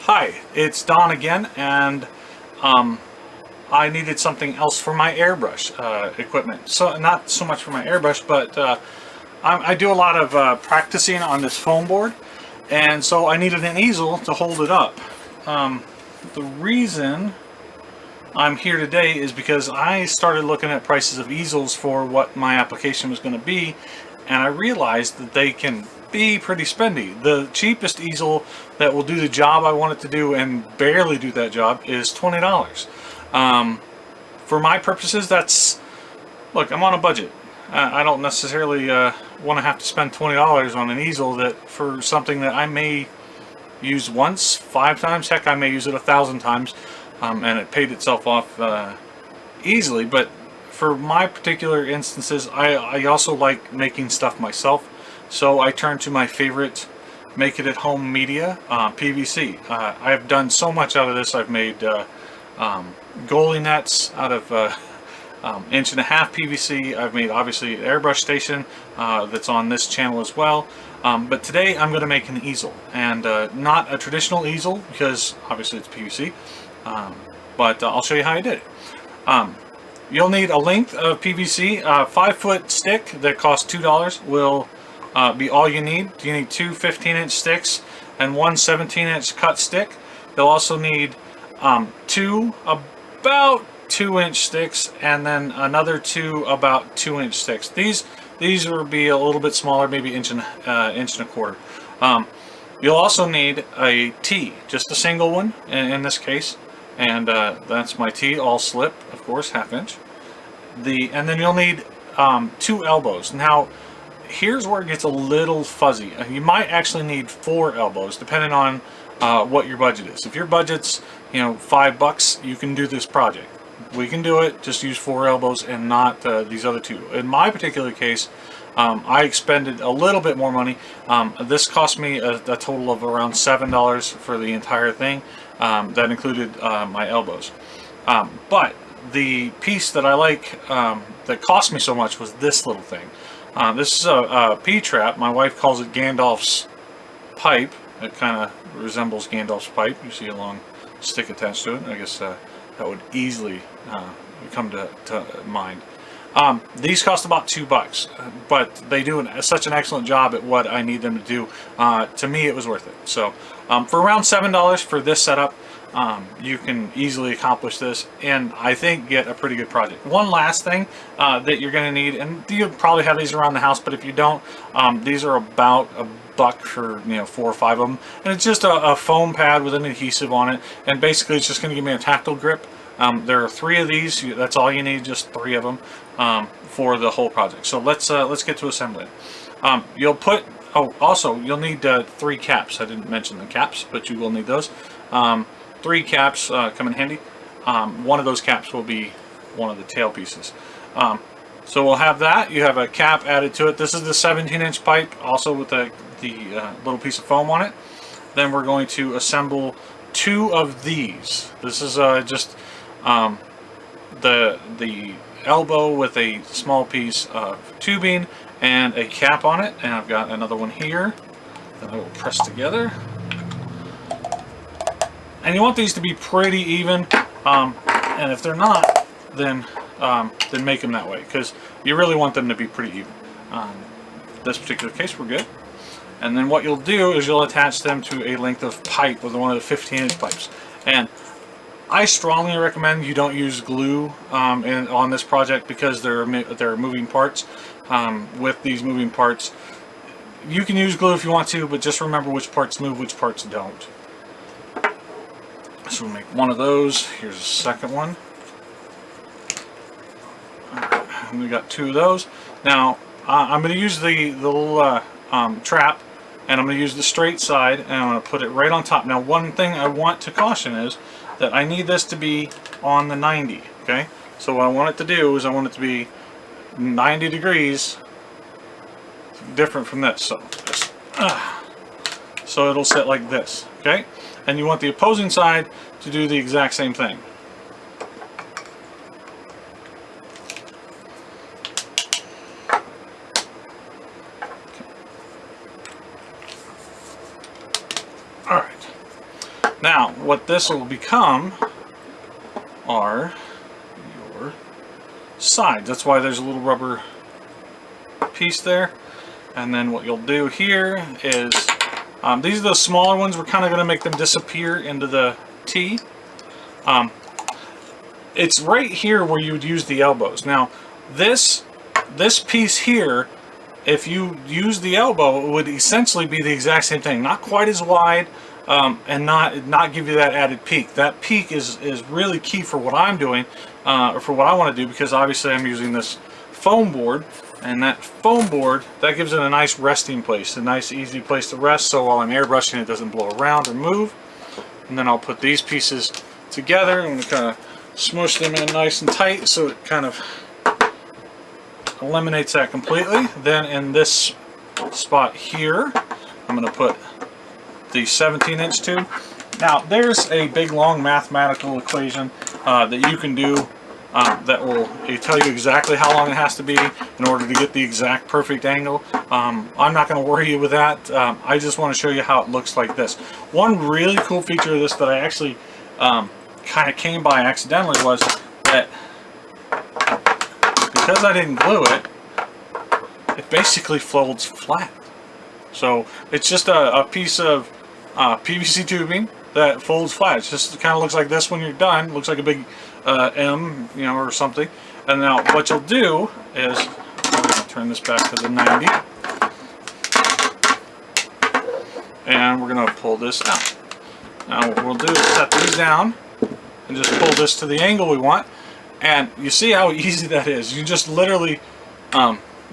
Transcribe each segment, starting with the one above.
Hi, it's Don again, and I needed something else for my airbrush equipment. So not so much for my airbrush, but I do a lot of practicing on this foam board, and so I needed an easel to hold it up. The reason I'm here today is because I started looking at prices of easels for what my application was going to be, and I realized that they can be pretty spendy. The cheapest easel that will do the job I want it to do and barely do that job is $20. For my purposes, look, I'm on a budget. I don't necessarily want to have to spend $20 on an easel that for something that I may use once, 5 times, heck, I may use it 1,000 times, and it paid itself off easily. But for my particular instances, I also like making stuff myself, so I turn to my favorite make it at home media, PVC. I have done so much out of this. I've made goalie nets out of 1.5" PVC. I've made obviously an airbrush station that's on this channel as well. But today I'm going to make an easel, and not a traditional easel because obviously it's PVC, but I'll show you how I did it. You'll need a length of PVC. 5-foot stick that costs $2 will be all you need. You need 2 15-inch sticks and 1 17-inch cut stick. You'll also need 2 about 2-inch sticks, and then another 2 about 2-inch sticks. These will be a little bit smaller, maybe inch and a quarter. You'll also need a T, just a single one in this case, and that's my T, all slip, of course, 1/2 inch. And then you'll need 2 elbows. Now, here's where it gets a little fuzzy. You might actually need 4 elbows, depending on what your budget is. If your budget's $5, you can do this project. We can do it, just use 4 elbows and not these other 2. In my particular case, I expended a little bit more money. This cost me a total of around $7 for the entire thing. That included my elbows. But the piece that I like that cost me so much was this little thing. This is a P-trap. My wife calls it Gandalf's pipe. It kind of resembles Gandalf's pipe. You see a long stick attached to it. I guess that would easily come to mind. These cost about $2, but they do such an excellent job at what I need them to do. To me, it was worth it. So for around $7 for this setup, you can easily accomplish this, and I think get a pretty good project. One last thing that you're going to need, and you'll probably have these around the house, but if you don't, these are about $1 for 4 or 5 of them, and it's just a foam pad with an adhesive on it, and basically it's just going to give me a tactile grip. There are 3 of these. That's all you need, just 3 of them for the whole project. So let's get to assembling. You'll put. Oh, also you'll need 3 caps. I didn't mention the caps, but you will need those. 3 caps come in handy. One of those caps will be one of the tail pieces. So we'll have that. You have a cap added to it. This is the 17-inch pipe, also with the little piece of foam on it. Then we're going to assemble 2 of these. This is just the elbow with a small piece of tubing and a cap on it. And I've got another one here that I will press together. And you want these to be pretty even, and if they're not, then make them that way, because you really want them to be pretty even. This particular case, we're good. And then what you'll do is you'll attach them to a length of pipe with one of the 15-inch pipes. And I strongly recommend you don't use glue on this project, because there are moving parts. With these moving parts, you can use glue if you want to, but just remember which parts move, which parts don't. So we'll make one of those. Here's a second one. Alright, we got 2 of those. Now I'm going to use the little trap, and I'm going to use the straight side, and I'm going to put it right on top. Now, one thing I want to caution is that I need this to be on the 90. Okay, so what I want it to do is I want it to be 90 degrees different from this. So it'll sit like this. Okay. And you want the opposing side to do the exact same thing. Now, what this will become are your sides. That's why there's a little rubber piece there. And then what you'll do here is, these are the smaller ones. We're kind of going to make them disappear into the T. It's right here where you would use the elbows. Now, this piece here, if you use the elbow, it would essentially be the exact same thing. Not quite as wide, and not give you that added peak. That peak is really key for what I'm doing, or for what I want to do, because obviously I'm using this foam board, and that foam board, that gives it a nice resting place, a nice easy place to rest, so while I'm airbrushing it doesn't blow around or move. And then I'll put these pieces together. I'm going to kind of smush them in nice and tight so it kind of eliminates that completely. Then in this spot here, I'm going to put the 17-inch tube. Now there's a big long mathematical equation that you can do that will tell you exactly how long it has to be in order to get the exact perfect angle. I'm not going to worry you with that. I just want to show you how it looks like this. One really cool feature of this that I actually kind of came by accidentally was that because I didn't glue it, it basically folds flat. So it's just a piece of PVC tubing that folds flat. It just kind of looks like this when you're done. It looks like a big M, you know, or something. And now what you'll do is, I'm going to turn this back to the 90, and we're going to pull this out. Now what we'll do is set these down and just pull this to the angle we want. And you see how easy that is. You just literally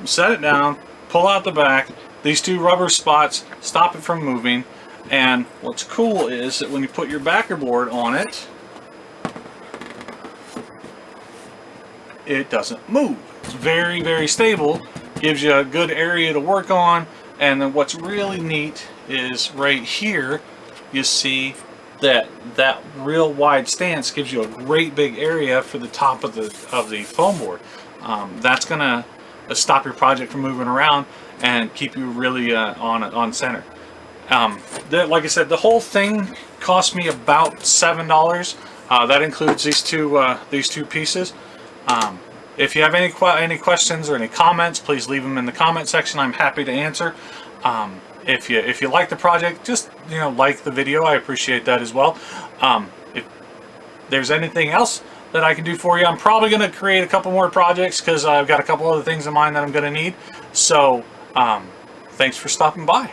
set it down, pull out the back, these two rubber spots stop it from moving. And what's cool is that when you put your backer board on it, it doesn't move. It's very, very stable, gives you a good area to work on. And then what's really neat is right here, you see that real wide stance gives you a great big area for the top of the foam board. That's gonna stop your project from moving around and keep you really on center. Like I said, the whole thing cost me about $7. That includes these two pieces. If you have any questions or any comments, please leave them in the comment section. I'm happy to answer. If you like the project, just like the video. I appreciate that as well. If there's anything else that I can do for you, I'm probably going to create a couple more projects because I've got a couple other things in mind that I'm going to need. So thanks for stopping by.